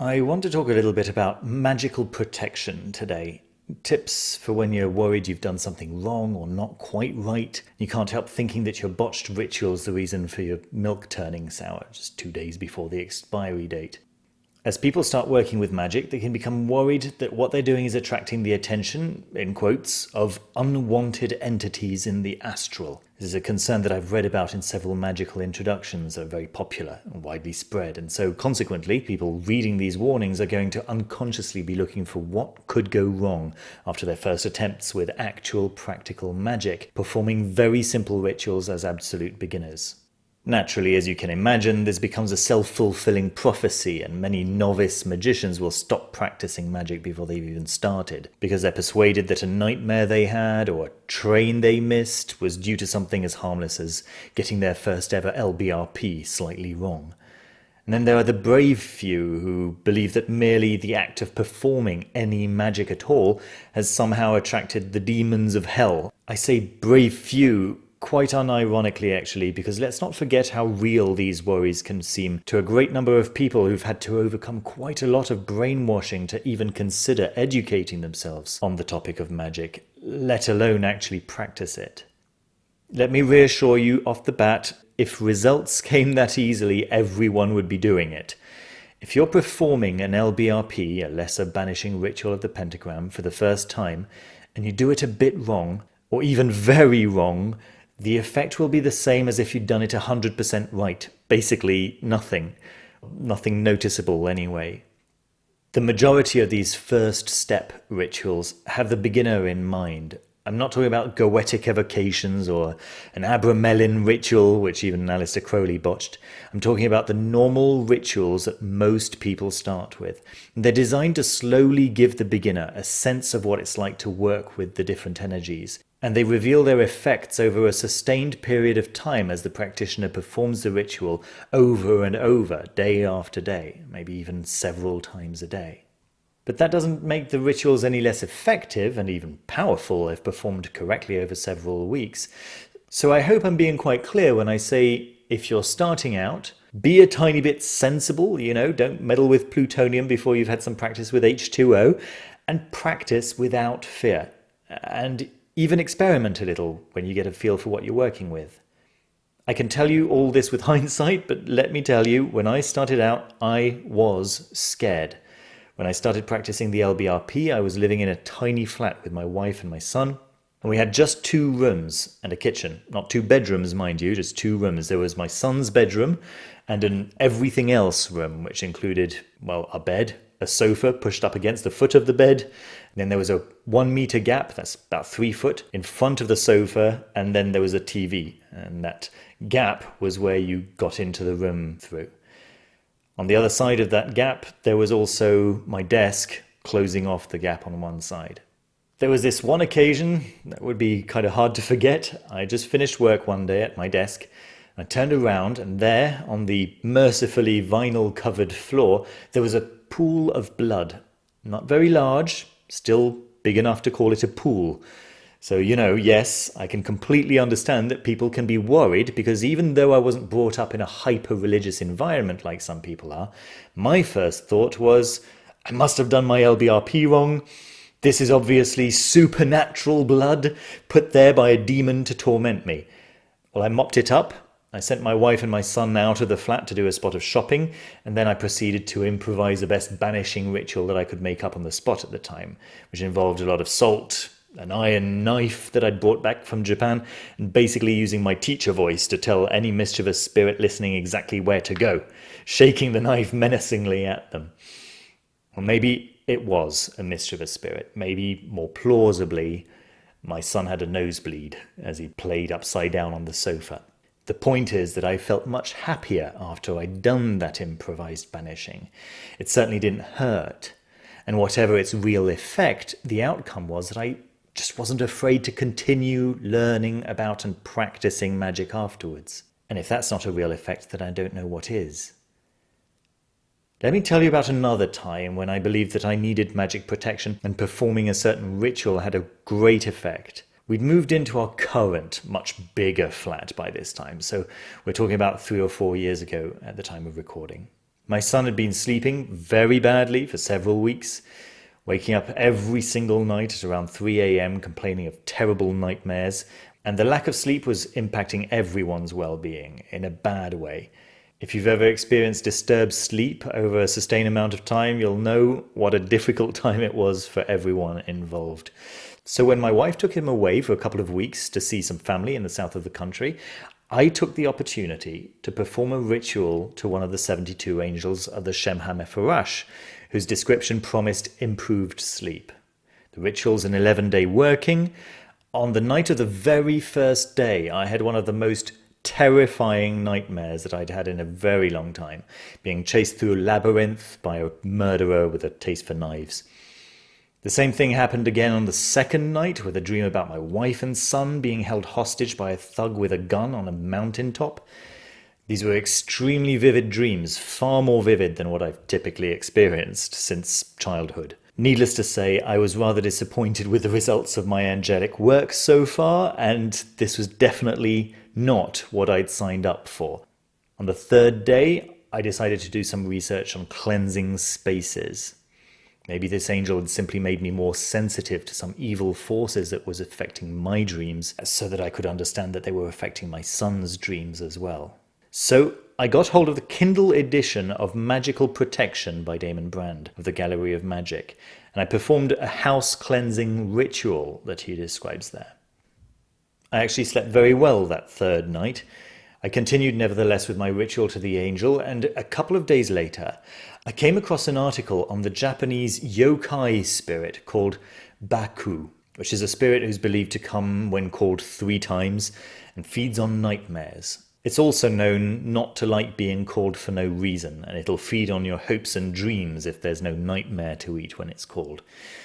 I want to talk a little bit about magical protection today. Tips for when you're worried you've done something wrong or not quite right. You can't help thinking that your botched ritual's the reason for your milk turning sour just 2 days before the expiry date. As people start working with magic, they can become worried that what they're doing is attracting the attention, in quotes, of unwanted entities in the astral. This is a concern that I've read about in several magical introductions that are very popular and widely spread, and so consequently, people reading these warnings are going to unconsciously be looking for what could go wrong after their first attempts with actual practical magic, performing very simple rituals as absolute beginners. Naturally, as you can imagine, this becomes a self-fulfilling prophecy, and many novice magicians will stop practicing magic before they've even started, because they're persuaded that a nightmare they had or a train they missed was due to something as harmless as getting their first ever LBRP slightly wrong. And then there are the brave few who believe that merely the act of performing any magic at all has somehow attracted the demons of hell. I say brave few quite unironically, actually, because let's not forget how real these worries can seem to a great number of people who've had to overcome quite a lot of brainwashing to even consider educating themselves on the topic of magic, let alone actually practice it. Let me reassure you off the bat, if results came that easily, everyone would be doing it. If you're performing an LBRP, a lesser banishing ritual of the pentagram, for the first time, and you do it a bit wrong, or even very wrong, the effect will be the same as if you'd done it 100% right. Basically, nothing. Nothing noticeable anyway. The majority of these first step rituals have the beginner in mind. I'm not talking about Goetic evocations or an Abramelin ritual, which even Aleister Crowley botched. I'm talking about the normal rituals that most people start with. They're designed to slowly give the beginner a sense of what it's like to work with the different energies. And they reveal their effects over a sustained period of time as the practitioner performs the ritual over and over, day after day, maybe even several times a day. But that doesn't make the rituals any less effective and even powerful if performed correctly over several weeks. So I hope I'm being quite clear when I say, if you're starting out, be a tiny bit sensible, don't meddle with plutonium before you've had some practice with H2O, and practice without fear. And even experiment a little when you get a feel for what you're working with. I can tell you all this with hindsight, but let me tell you, when I started out, I was scared. When I started practicing the LBRP, I was living in a tiny flat with my wife and my son, and we had just 2 rooms and a kitchen. Not 2 bedrooms, mind you, just 2 rooms. There was my son's bedroom and an everything else room, which included, a bed, a sofa pushed up against the foot of the bed, and then there was a 1 meter gap, that's about 3 foot, in front of the sofa, and then there was a TV, and that gap was where you got into the room through. On the other side of that gap, there was also my desk closing off the gap on one side. There was this one occasion that would be kind of hard to forget. I just finished work one day at my desk. I turned around, and there, on the mercifully vinyl-covered floor, there was a pool of blood. Not very large, still big enough to call it a pool. So, yes, I can completely understand that people can be worried, because even though I wasn't brought up in a hyper-religious environment like some people are, my first thought was, I must have done my LBRP wrong. This is obviously supernatural blood put there by a demon to torment me. Well, I mopped it up. I sent my wife and my son out of the flat to do a spot of shopping, and then I proceeded to improvise the best banishing ritual that I could make up on the spot at the time, which involved a lot of salt, an iron knife that I'd brought back from Japan, and basically using my teacher voice to tell any mischievous spirit listening exactly where to go, shaking the knife menacingly at them. Or maybe it was a mischievous spirit. Maybe, more plausibly, my son had a nosebleed as he played upside down on the sofa. The point is that I felt much happier after I'd done that improvised banishing. It certainly didn't hurt. And whatever its real effect, the outcome was that I just wasn't afraid to continue learning about and practicing magic afterwards. And if that's not a real effect, then I don't know what is. Let me tell you about another time when I believed that I needed magic protection and performing a certain ritual had a great effect. We'd moved into our current, much bigger flat by this time, so we're talking about 3 or 4 years ago at the time of recording. My son had been sleeping very badly for several weeks, waking up every single night at around 3 a.m. complaining of terrible nightmares, and the lack of sleep was impacting everyone's well-being in a bad way. If you've ever experienced disturbed sleep over a sustained amount of time, you'll know what a difficult time it was for everyone involved. So when my wife took him away for a couple of weeks to see some family in the south of the country, I took the opportunity to perform a ritual to one of the 72 angels of the Shem HaMepharash, whose description promised improved sleep. The ritual's an 11-day working. On the night of the very first day, I had one of the most terrifying nightmares that I'd had in a very long time, being chased through a labyrinth by a murderer with a taste for knives. The same thing happened again on the second night, with a dream about my wife and son being held hostage by a thug with a gun on a mountaintop. These were extremely vivid dreams, far more vivid than what I've typically experienced since childhood. Needless to say, I was rather disappointed with the results of my angelic work so far, and this was definitely not what I'd signed up for. On the third day, I decided to do some research on cleansing spaces. Maybe this angel had simply made me more sensitive to some evil forces that was affecting my dreams, so that I could understand that they were affecting my son's dreams as well. So I got hold of the Kindle edition of Magickal Protection by Damon Brand of the Gallery of Magick, and I performed a house cleansing ritual that he describes there. I actually slept very well that third night. I continued nevertheless with my ritual to the angel, and a couple of days later I came across an article on the Japanese yokai spirit called Baku, which is a spirit who's believed to come when called 3 times and feeds on nightmares. It's also known not to like being called for no reason, and it'll feed on your hopes and dreams if there's no nightmare to eat when it's called.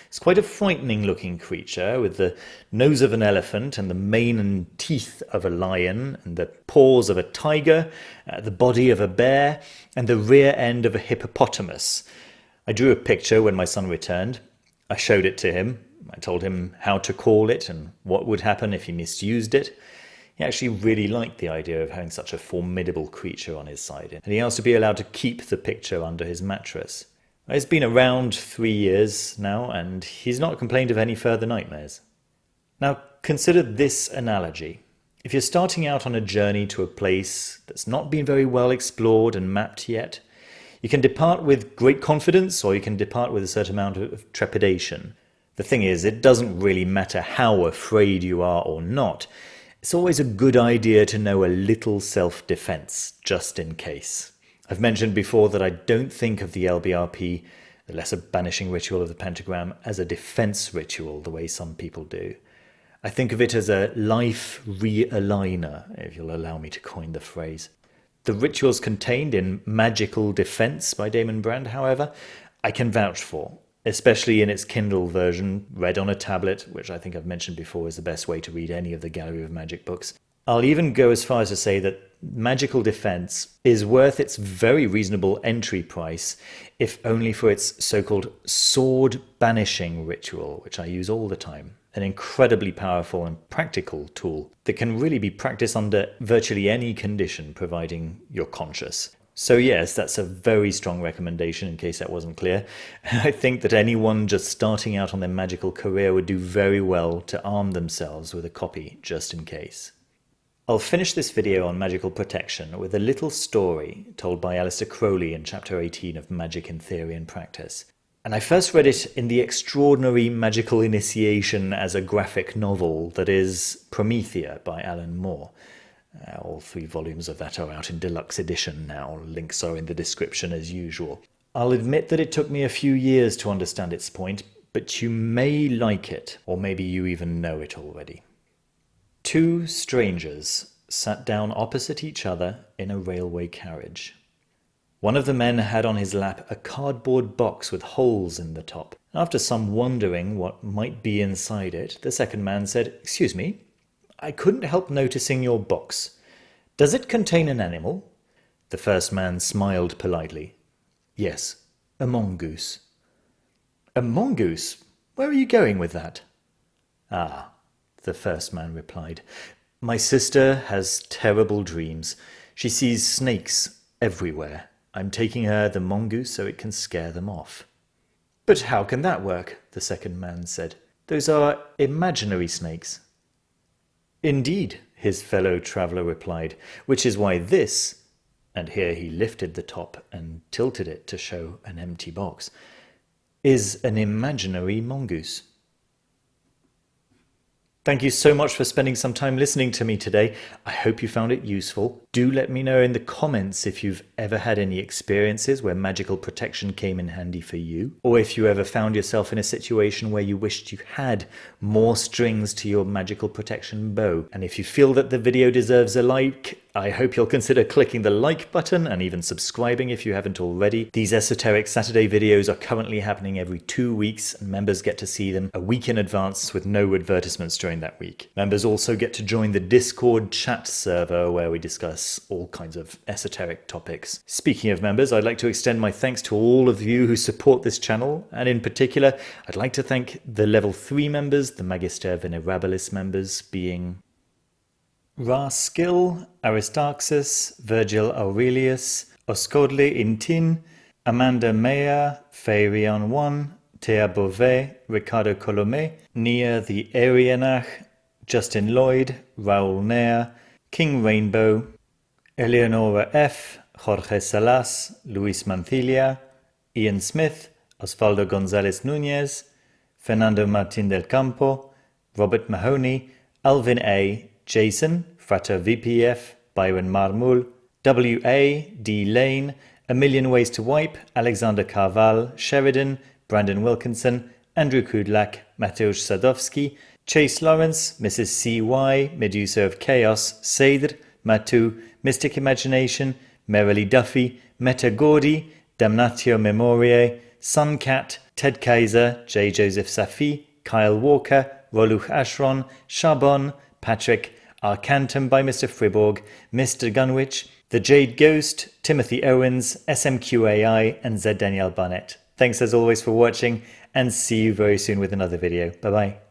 It's quite a frightening looking creature, with the nose of an elephant and the mane and teeth of a lion and the paws of a tiger, the body of a bear and the rear end of a hippopotamus. I drew a picture when my son returned. I showed it to him. I told him how to call it and what would happen if he misused it. He actually really liked the idea of having such a formidable creature on his side, and he asked to be allowed to keep the picture under his mattress. It's been around 3 years now, and he's not complained of any further nightmares. Now, consider this analogy. If you're starting out on a journey to a place that's not been very well explored and mapped yet, you can depart with great confidence, or you can depart with a certain amount of trepidation. The thing is, it doesn't really matter how afraid you are or not. It's always a good idea to know a little self-defense, just in case. I've mentioned before that I don't think of the LBRP, the Lesser Banishing Ritual of the Pentagram, as a defense ritual the way some people do. I think of it as a life realigner, if you'll allow me to coin the phrase. The rituals contained in Magickal Defense by Damon Brand, however, I can vouch for, especially in its Kindle version, read on a tablet, which I think I've mentioned before is the best way to read any of the Gallery of Magick books. I'll even go as far as to say that Magickal Defense is worth its very reasonable entry price, if only for its so-called sword banishing ritual, which I use all the time. An incredibly powerful and practical tool that can really be practiced under virtually any condition, providing you're conscious. So yes, that's a very strong recommendation in case that wasn't clear. I think that anyone just starting out on their magical career would do very well to arm themselves with a copy just in case. I'll finish this video on Magickal Protection with a little story told by Aleister Crowley in chapter 18 of Magick in Theory and Practice. And I first read it in the extraordinary magical initiation as a graphic novel that is Promethea by Alan Moore. All 3 volumes of that are out in Deluxe edition now. Links are in the description as usual. I'll admit that it took me a few years to understand its point, but you may like it, or maybe you even know it already. 2 strangers sat down opposite each other in a railway carriage. One of the men had on his lap a cardboard box with holes in the top. After some wondering what might be inside it, the second man said, "Excuse me, I couldn't help noticing your box. Does it contain an animal?" The first man smiled politely. "Yes, a mongoose." "A mongoose? Where are you going with that?" "Ah," the first man replied. "My sister has terrible dreams. She sees snakes everywhere. I'm taking her the mongoose so it can scare them off." "But how can that work?" the second man said. "Those are imaginary snakes." "Indeed," his fellow traveller replied, "which is why this," and here he lifted the top and tilted it to show an empty box, "is an imaginary mongoose." Thank you so much for spending some time listening to me today. I hope you found it useful. Do let me know in the comments if you've ever had any experiences where magical protection came in handy for you, or if you ever found yourself in a situation where you wished you had more strings to your magical protection bow. And if you feel that the video deserves a like, I hope you'll consider clicking the like button and even subscribing if you haven't already. These Esoteric Saturday videos are currently happening every 2 weeks, and members get to see them a week in advance with no advertisements during that week. Members also get to join the Discord chat server where we discuss all kinds of esoteric topics. Speaking of members, I'd like to extend my thanks to all of you who support this channel, and in particular, I'd like to thank the level 3 members, the Magister Venerabilis members, being Ra Skill, Aristarchus, Virgil Aurelius, Oscodle Intin, Amanda Meyer, Fairion 1, Thea Beauvais, Ricardo Colomé, Nia the Arianach, Justin Lloyd, Raoul Nair, King Rainbow, Eleonora F., Jorge Salas, Luis Mancilia, Ian Smith, Osvaldo González Núñez, Fernando Martín del Campo, Robert Mahoney, Alvin A., Jason, Frater VPF, Byron Marmul, W.A., D. Lane, A Million Ways to Wipe, Alexander Carval, Sheridan, Brandon Wilkinson, Andrew Kudlak, Mateusz Sadowski, Chase Lawrence, Mrs. C.Y., Medusa of Chaos, Seidr, Matu, Mystic Imagination, Merrily Duffy, Meta Gordy, Damnatio Memoriae, Suncat, Ted Kaiser, J. Joseph Safi, Kyle Walker, Roluch Ashron, Charbon, Patrick, Arcantum by Mr. Friborg, Mr. Gunwich, The Jade Ghost, Timothy Owens, SMQAI, and Z. Danielle Barnett. Thanks as always for watching, and see you very soon with another video. Bye bye.